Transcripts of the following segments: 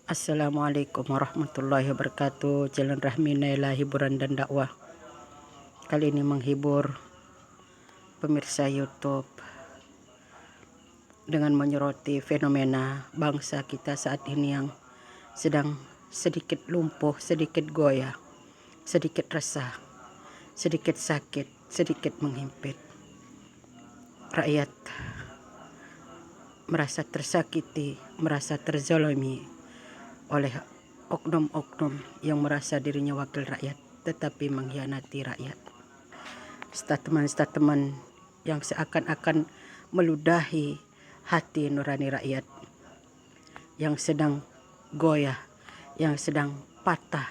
Assalamualaikum warahmatullahi wabarakatuh. Jalan Rahmi Naila hiburan dan dakwah. Kali ini menghibur pemirsa YouTube dengan menyoroti fenomena bangsa kita saat ini yang sedang sedikit lumpuh, sedikit goyah, sedikit resah, sedikit sakit, sedikit menghimpit. Rakyat merasa tersakiti, merasa terzalimi oleh oknum-oknum yang merasa dirinya wakil rakyat tetapi mengkhianati rakyat. Statement-statement yang seakan-akan meludahi hati nurani rakyat yang sedang goyah, yang sedang patah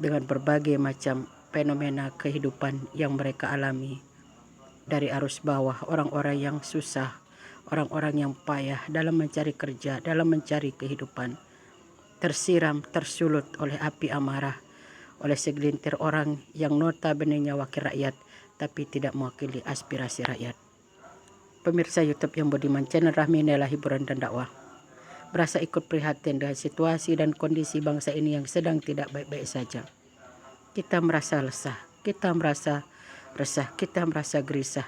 dengan berbagai macam fenomena kehidupan yang mereka alami, dari arus bawah, orang-orang yang susah, orang-orang yang payah dalam mencari kerja, dalam mencari kehidupan, tersiram, tersulut oleh api amarah oleh segelintir orang yang notabene-nya wakil rakyat tapi tidak mewakili aspirasi rakyat. Pemirsa YouTube yang budiman, channel Rahmi Naila hiburan dan dakwah, berasa ikut prihatin dengan situasi dan kondisi bangsa ini yang sedang tidak baik-baik saja. Kita merasa resah, kita merasa resah, kita merasa gerisah.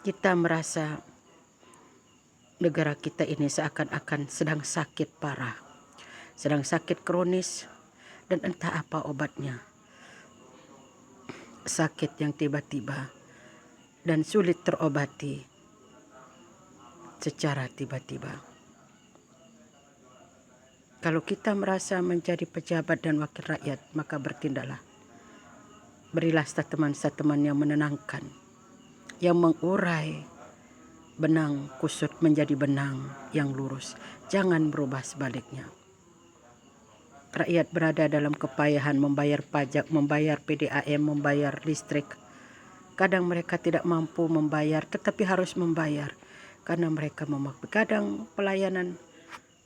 Kita merasa negara kita ini seakan-akan sedang sakit parah, sedang sakit kronis, dan entah apa obatnya. Sakit yang tiba-tiba dan sulit terobati secara tiba-tiba. Kalau kita merasa menjadi pejabat dan wakil rakyat, maka bertindaklah. Berilah statement-statement yang menenangkan, yang mengurai benang kusut menjadi benang yang lurus. Jangan berubah sebaliknya. Rakyat berada dalam kepayahan membayar pajak, membayar PDAM, membayar listrik. Kadang mereka tidak mampu membayar tetapi harus membayar karena mereka memakai. Kadang pelayanan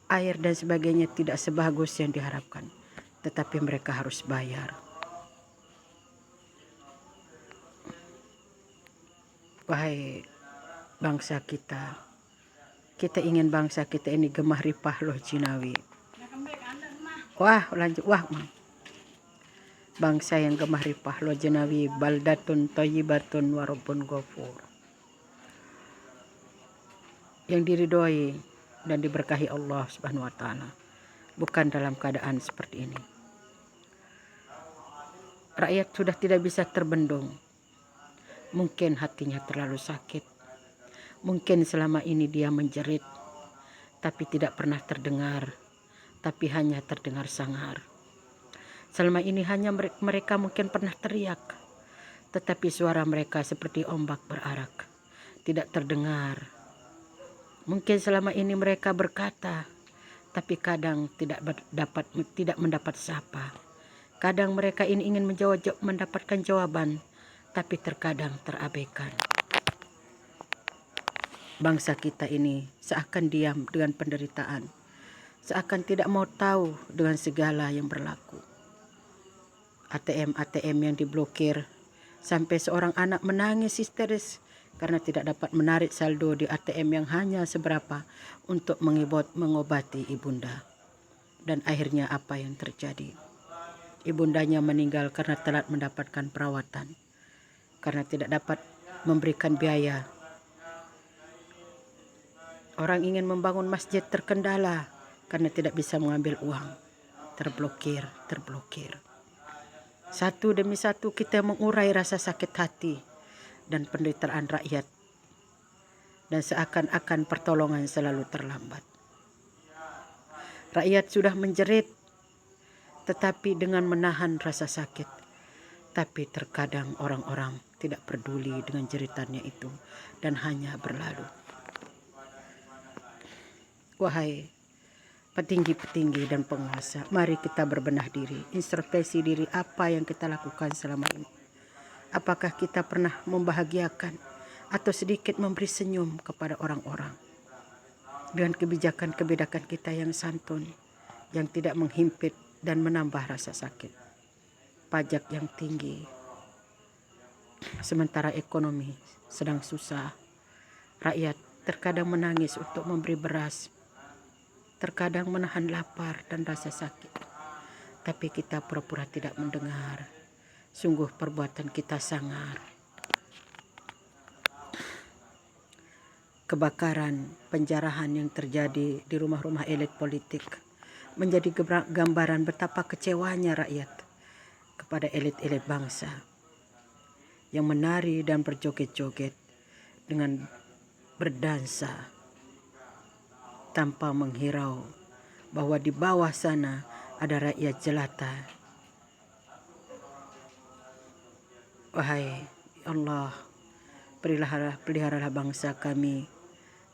air dan sebagainya tidak sebagus yang diharapkan, tetapi mereka harus bayar. Wahai bangsa kita, kita ingin bangsa kita ini gemah ripah loh jinawi. Wah, lanjut. Wah, bangsa yang gemah ripah loh jinawi, baldatun thayyibatun wa rabbun ghafur. Yang diridhoi dan diberkahi Allah Subhanahu wa taala, bukan dalam keadaan seperti ini. Rakyat sudah tidak bisa terbendung. Mungkin hatinya terlalu sakit. Mungkin selama ini dia menjerit, tapi tidak pernah terdengar, tapi hanya terdengar sangar. Selama ini hanya mereka mungkin pernah teriak, tetapi suara mereka seperti ombak berarak, tidak terdengar. Mungkin selama ini mereka berkata, tapi kadang tidak mendapat sapa. Kadang mereka ini ingin mendapatkan jawaban, tapi terkadang terabaikan. Bangsa kita ini seakan diam dengan penderitaan, seakan tidak mau tahu dengan segala yang berlaku. ATM yang diblokir, sampai seorang anak menangis histeris karena tidak dapat menarik saldo di ATM yang hanya seberapa untuk mengobati ibunda. Dan akhirnya apa yang terjadi? Ibundanya meninggal karena telat mendapatkan perawatan, karena tidak dapat memberikan biaya. Orang ingin membangun masjid terkendala karena tidak bisa mengambil uang. Terblokir. Satu demi satu kita mengurai rasa sakit hati dan penderitaan rakyat. Dan seakan-akan pertolongan selalu terlambat. Rakyat sudah menjerit, tetapi dengan menahan rasa sakit. Tapi terkadang orang-orang tidak peduli dengan jeritannya itu dan hanya berlalu. Wahai petinggi-petinggi dan penguasa, mari kita berbenah diri, introspeksi diri apa yang kita lakukan selama ini. Apakah kita pernah membahagiakan atau sedikit memberi senyum kepada orang-orang dengan kebijakan-kebijakan kita yang santun, yang tidak menghimpit dan menambah rasa sakit. Pajak yang tinggi, sementara ekonomi sedang susah. Rakyat terkadang menangis untuk memberi beras, terkadang menahan lapar dan rasa sakit, tapi kita pura-pura tidak mendengar. Sungguh perbuatan kita sangar. Kebakaran, penjarahan yang terjadi di rumah-rumah elit politik menjadi gambaran betapa kecewanya rakyat kepada elit-elit bangsa yang menari dan berjoget-joget dengan berdansa tanpa menghirau bahwa di bawah sana ada rakyat jelata. Wahai Allah, peliharalah bangsa kami,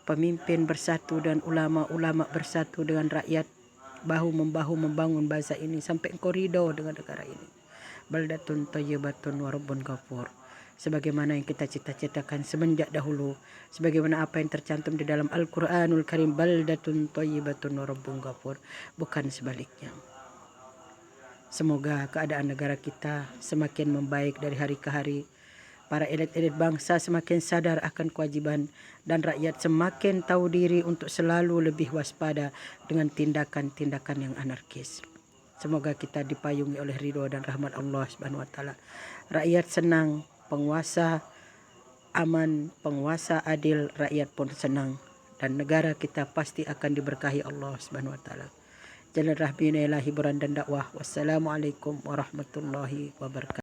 pemimpin bersatu dan ulama-ulama bersatu dengan rakyat, bahu-membahu membangun bangsa ini sampai engkau ridho dengan negara ini. Baldatun thayyibatun wa rabbun ghafur. Sebagaimana yang kita cita-citakan semenjak dahulu, sebagaimana apa yang tercantum di dalam Al-Qur'anul Karim, baldatun thayyibatun wa rabbun ghafur, bukan sebaliknya. Semoga keadaan negara kita semakin membaik dari hari ke hari. Para elit-elit bangsa semakin sadar akan kewajiban dan rakyat semakin tahu diri untuk selalu lebih waspada dengan tindakan-tindakan yang anarkis. Semoga kita dipayungi oleh ridho dan rahmat Allah Subhanahu wa taala. Rakyat senang, penguasa aman, penguasa adil, rakyat pun senang, dan negara kita pasti akan diberkahi Allah Subhanahu wa taala. Jalan rahmi, hiburan dan dakwah. Wassalamualaikum warahmatullahi wabarakatuh.